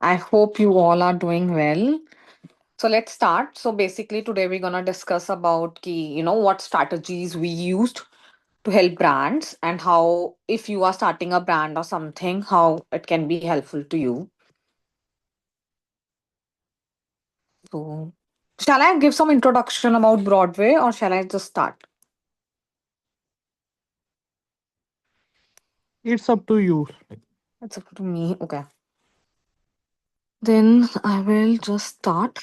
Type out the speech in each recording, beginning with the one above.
I hope you all are doing well. So let's start. So basically today we're gonna discuss about what strategies we used to help brands and how if you are starting a brand or something, how it can be helpful to you. So shall I give some introduction about Broadway or shall I just start? It's up to you. It's up to me. Okay. Then I will just start.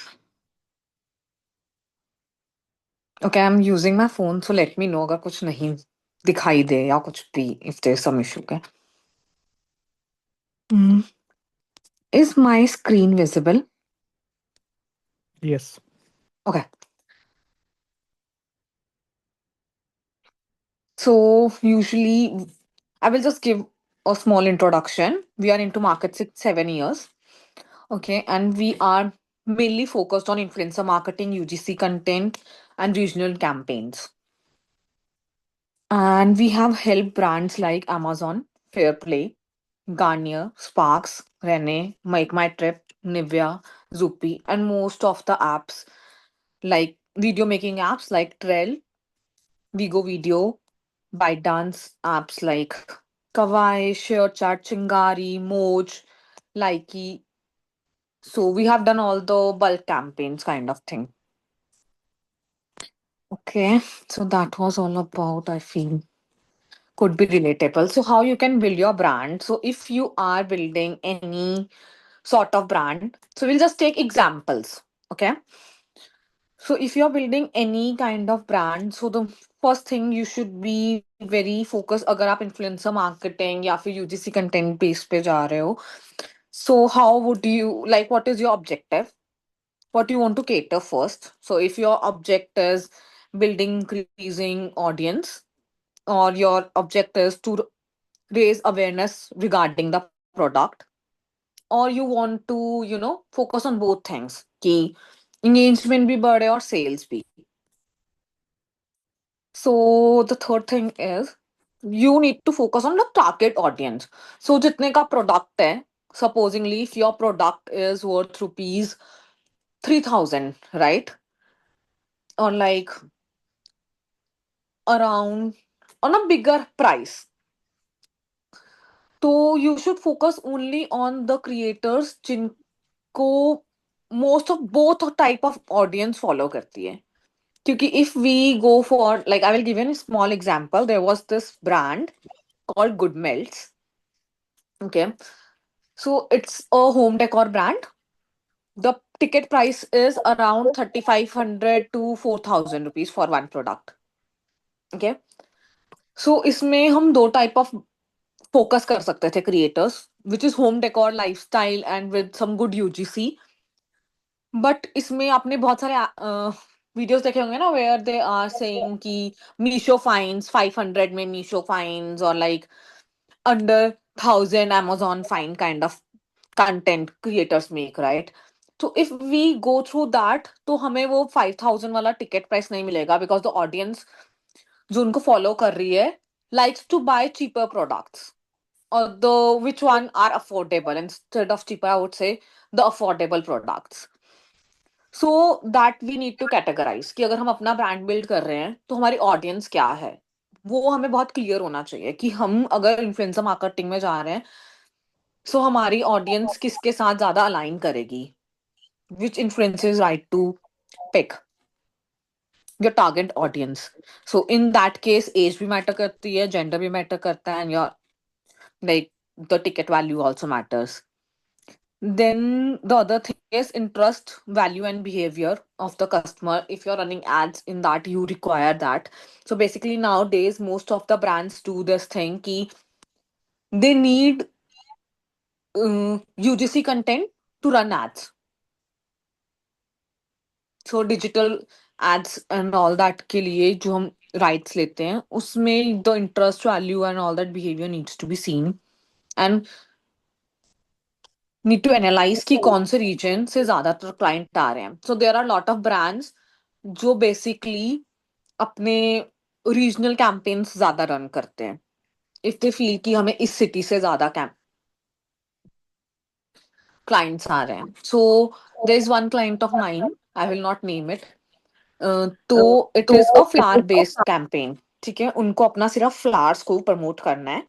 Okay, I'm using my phone, so let me know अगर कुछ नहीं दिखाई दे या कुछ भी if there's some issue. Okay. Mm. Is my screen visible? Yes. Okay. So usually I will just give a small introduction. We are into market 6, 7 years. Okay. And we are mainly focused on influencer marketing, UGC content, and regional campaigns. And we have helped brands like Amazon, Fairplay, Garnier, Sparks, Rene, Make My Trip, Nivea, Zupi, and most of the apps like video making apps like Trell, Vigo Video, ByteDance, apps like Kawaii, ShareChat, Chingari, Moj, Likey. So we have done all the bulk campaigns kind of thing. Okay, so that was all about, I feel, could be relatable. So how you can build your brand. So if you are building any sort of brand, so we'll just take examples. Okay. So if you're building any kind of brand, so the first thing you should be very focused अगर आप influencer marketing या फिर UGC content base पे जा रहे हो. So how would you like what is your objective? What do you want to cater first? So if your object is building increasing audience or your object is to raise awareness regarding the product or you want to focus on both things कि engagement भी बढ़े और sales भी. So the third thing is you need to focus on the target audience. So जितने का product है, supposingly if your product is worth rupees 3,000, right? Or like around on a bigger price. So you should focus only on the creators जिनको most of both type of audience follow करती है. क्योंकि if we go for like I will give you a small example. There was this brand called Good Melts. Okay. So it's a home decor brand. The ticket price is around 3,500 to 4,000 rupees for one product. Okay. So इसमें हम दो type of focus कर सकते थे creators, which is home decor lifestyle and with some good UGC. But इसमें आपने बहुत सारे वीडियोस देखे होंगे ना where they are saying कि Meesho finds 500 में Meesho finds or like under 1,000 Amazon find kind of content creators make, right? So if we go through that, तो हमें वो 5,000 वाला ticket price नहीं मिलेगा because the audience जो उनको follow कर रही है likes to buy cheaper products or the which one are affordable instead of cheaper I would say the affordable products. So that we need to categorize कि अगर हम अपना brand build कर रहे हैं तो हमारी audience क्या है वो हमें बहुत क्लियर होना चाहिए कि हम अगर इन्फ्लुएंसर मार्केटिंग में जा रहे हैं सो हमारी ऑडियंस किसके साथ ज्यादा अलाइन करेगी which influences right to pick your target audience. So in that case age भी matter करती है gender भी matter करता है and your like the ticket value also matters. Then the other thing is interest, value, and behavior of the customer. If you're running ads in that, you require that. So basically, nowadays, most of the brands do this thing ki they need UGC content to run ads. So digital ads and all that के लिए जो हम rights लेते हैं उसमें the interest value and all that behavior needs to be seen and need to analyze कि कौन से region से ज्यादातर client आ रहे हैं. So there are lot of brands जो basically अपने रीजनल कैंपेन्स ज्यादा रन करते हैं इफ दे फील कि हमें इस सिटी से ज्यादा कैंप क्लाइंट्स आ रहे हैं. So there is one client of mine, I will not name it. तो it is a flower based campaign. ठीक है, उनको अपना सिर्फ फ्लावर्स को प्रमोट करना है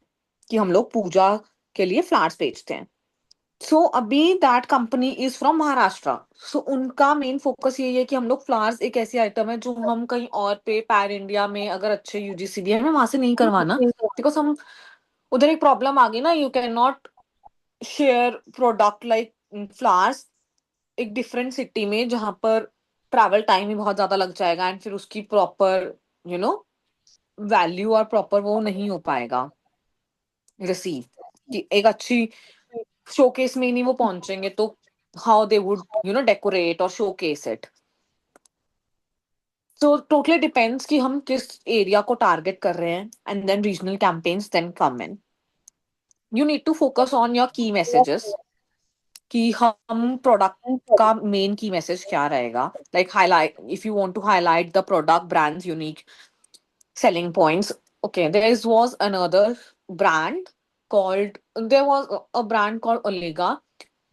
कि हम लोग पूजा के लिए फ्लावर्स बेचते हैं. सो अभी that company is from Maharashtra. So उनका मेन फोकस यही है कि हम लोग फ्लावर्स एक ऐसी आइटम है जो हम कहीं और पे पैर इंडिया में अगर अच्छे यूजीसीबीए में वहां से नहीं करवाना. बिकॉज हम उधर एक प्रॉब्लम आ गई ना, you can not share product like flowers एक डिफरेंट सिटी में जहां पर ट्रैवल टाइम ही बहुत ज्यादा लग जाएगा एंड फिर उसकी प्रॉपर यू नो वैल्यू और प्रॉपर वो नहीं हो पाएगा रिसीव. कि एक अच्छी शोकेस में ही नहीं वो पहुंचेंगे तो हाउ दे वुड डेकोरेट और showcase it. So totally depends कि हम किस एरिया को टारगेट कर रहे हैं and then regional campaigns then come in. You need to focus on your key messages कि हम प्रोडक्ट का मेन की मैसेज क्या रहेगा. Like highlight, if you want to highlight the product brands unique selling points. Okay, there was another brand called, there was a brand called Olega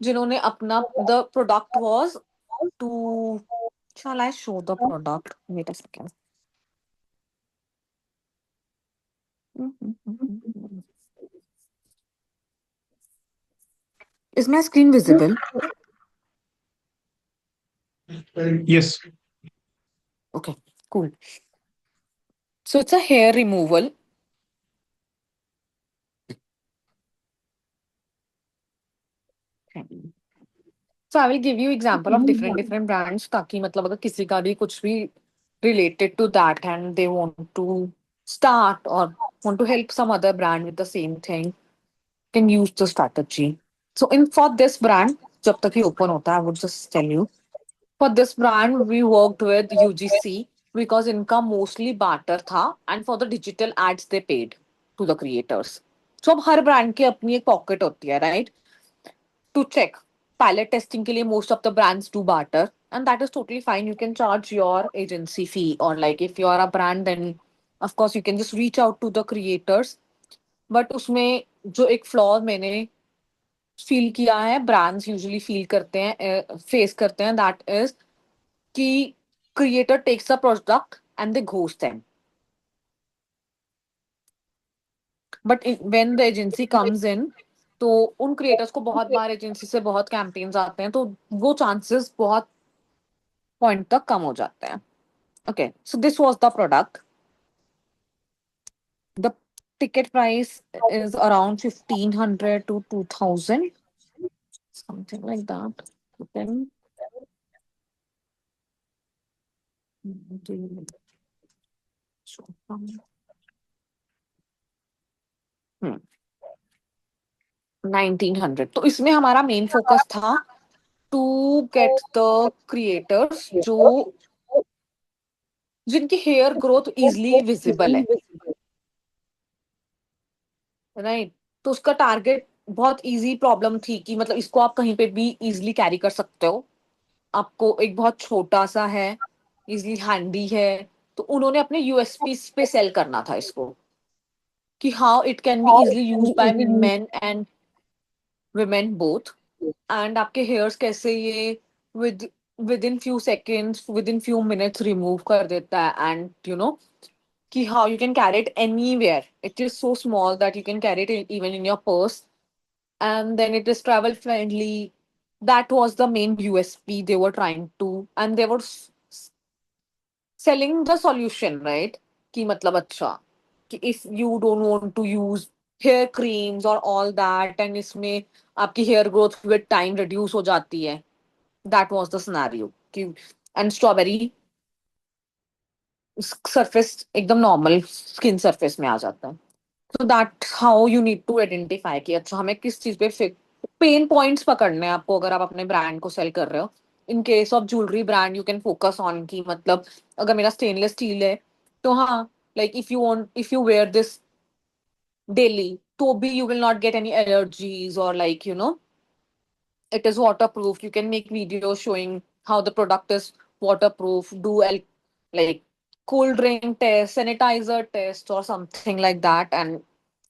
जिन्होंने अपना, the product was to, shall I show the product, wait a second. Is my screen visible? Yes. Okay, cool. So it's a hair removal. So I will give you example of different different brands ताकि मतलब अगर किसी का भी कुछ भी related to that and they want to start or want to help some other brand with the same thing can use the strategy. So in for this brand, जब तक ये open होता है, I would just tell you. For this brand, we worked with UGC because इनका mostly barter था and for the digital ads they paid to the creators. So अब हर brand की अपनी एक pocket होती है, right? To check pilot testing के लिए most of the brands do barter and that is totally fine. You can charge your agency fee or like if you are a brand then of course you can just reach out to the creators. But उसमें जो एक flaw मैंने feel किया है, brands usually feel करते हैं, face करते हैं, दैट इज कि creator takes a product and they ghost them. But when the agency comes in, तो उन क्रिएटर्स को बहुत बार एजेंसी से बहुत कैंपेन्स आते हैं तो वो चांसेस बहुत पॉइंट तक कम हो जाते हैं. Okay, so this was the product. The ticket price is around 1500 to 2000, something like that. Then 1900. तो इसमें हमारा मेन फोकस था टू गेट द क्रिएटर्स जो जिनकी हेयर ग्रोथ इजली विजिबल है, राइट. तो उसका टारगेट बहुत इजी प्रॉब्लम थी कि मतलब इसको आप कहीं पे भी इजीली कैरी कर सकते हो. आपको एक बहुत छोटा सा है, इजीली हैंडी है. तो उन्होंने अपने यूएसपी पे सेल करना था इसको कि how it can be easily use by main and women both. And आपके हेयर्स कैसे ये with with in few seconds, with in few minutes remove कर देता है. एंड कि how you can carry it anywhere. It is so small that you can carry it even in your purse. And then it is travel friendly. That was the main USP they were trying to, and they were selling the solution, right? कि मतलब अच्छा कि if you don't want to use hair creams or all that and इसमें आपकी hair growth with time reduce हो जाती है. That was the scenario कि and strawberry surface एकदम normal skin surface में आ जाता है. So that's how you need to identify कि अच्छा हमें किस चीज पे पेन पॉइंट्स पकड़ने हैं आपको अगर आप अपने ब्रांड को सेल कर रहे हो. In case of jewellery brand you can focus on key मतलब अगर मेरा स्टेनलेस स्टील है तो हाँ, like if you wear this daily तो भी you will not get any allergies और like it is waterproof. You can make videos showing how the product is waterproof, do like cold drink test, sanitizer test, or something like that, and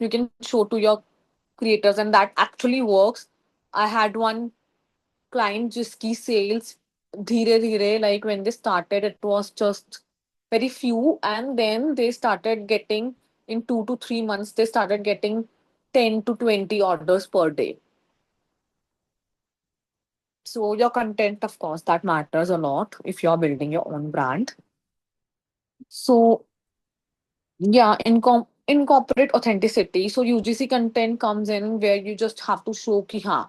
you can show to your creators, and that actually works. I had one. client जिसकी sales धीरे धीरे, like when they started it was just very few, and then they started getting, in 2 to 3 months they started getting 10 to 20 orders per day. So your content, of course, that matters a lot if you're building your own brand. So yeah, incorporate authenticity. So UGC content comes in where you just have to show ki haan,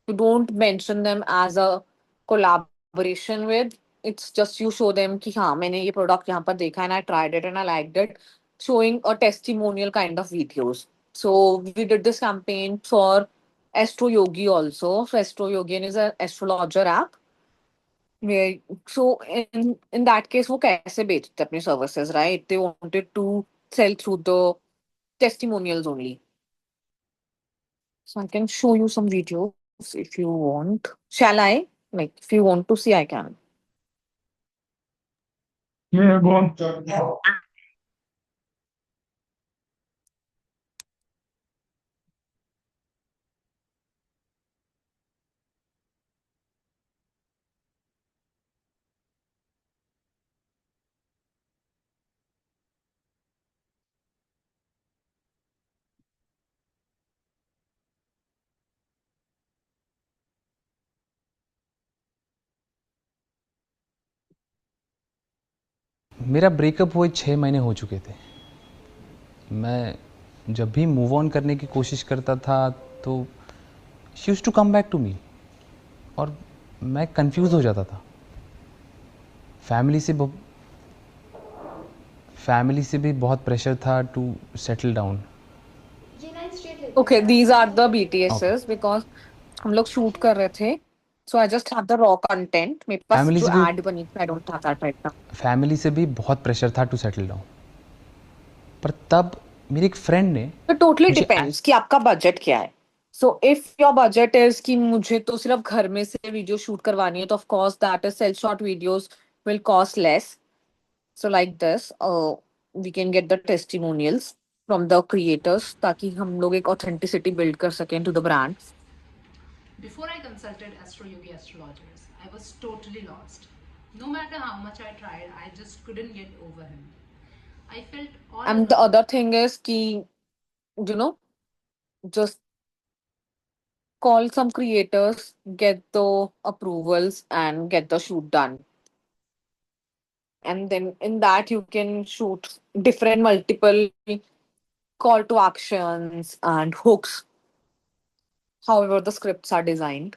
you don't mention them as a collaboration with. It's just you show them ki haan, मैंने ये product यहाँ पर देखा and I tried it and I liked it. Showing a testimonial kind of videos. So we did this campaign for Astro Yogi also. So Astro Yogi is an astrologer app. Yeah. So in that case, वो कैसे बेचते अपने services, right? They wanted to sell through the testimonials only. So I can show you some videos if you want. Shall I? Like, if you want to see, I can. Yeah, go on. मेरा breakup हुए 6 महीने हो चुके थे। मैं जब भी move on करने की कोशिश करता था तो she used to come back to me, और मैं कंफ्यूज हो जाता था। फैमिली से भी बहुत प्रेशर था to settle down. Okay, these are the okay. BTSs because हम लोग shoot कर रहे थे. So I just have the raw content. मेरे पास फैमिली जो से भी ad बनी थी, I don't have that right now. Family से भी बहुत प्रेशर था टू सेटल डाउन। पर तब मेरी एक फ्रेंड ने तो totally मुझे depends कि आपका बजट क्या है. So if your budget is कि मुझे तो सिर्फ घर में से वीडियो शूट करवानी है, तो of course that is self shot videos will cost less. So like this, we can get the testimonials from the creators ताकि हम लोग एक authenticity build कर सकें to the brand. Before I consulted Astro Yogi astrologers, I was totally lost. No matter how much I tried, I just couldn't get over him. I felt all And the alone. other thing is कि you know just call some creators, get the approvals, and get the shoot done. And then in that you can shoot different multiple call to actions and hooks, however the scripts are designed.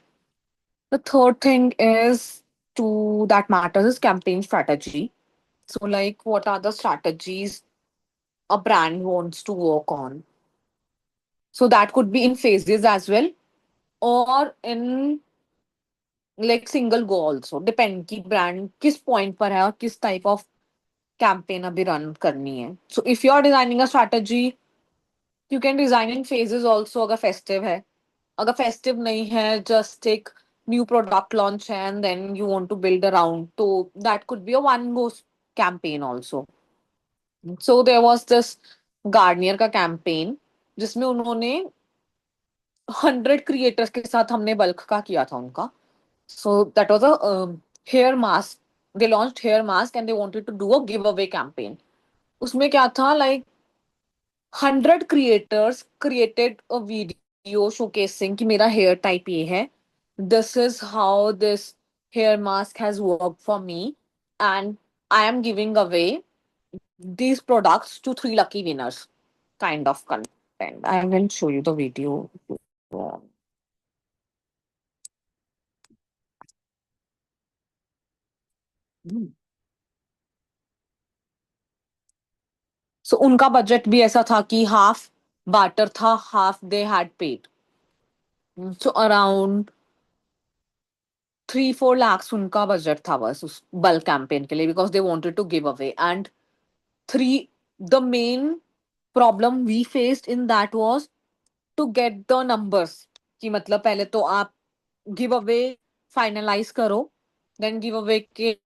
The third thing is to that matters is campaign strategy. So like what are the strategies a brand wants to work on? So that could be in phases as well, or in like single go also. Depend कि brand किस point पर है और किस type of campaign अभी run करनी है. So if you are designing a strategy, you can design in phases also अगर festive है. अगर festive नहीं है, just एक new product launch है and then you want to build around, तो that could be a one go campaign also. So there was this Garnier का campaign जिसमें उन्होंने 100 क्रिएटर्स के साथ हमने बल्क का किया था उनका. So that was a hair mask. They launched hair mask and they wanted to do a giveaway campaign. उसमें क्या था, like 100 creators created a video showcasing कि मेरा hair type ये है. This is how this hair mask has worked for me, and I am giving away these products to 3 lucky winners. Kind of content. I will show you the video. So उनका budget भी ऐसा था कि half barter था, half they had paid. So around 3-4 lakhs उनका budget था बस उस बल्क कैंपेन के लिए, because they wanted to give away. And three the main problem we faced in that was to get the numbers. कि मतलब पहले तो आप गिव अवे फाइनलाइज करो, देन गिव अवे के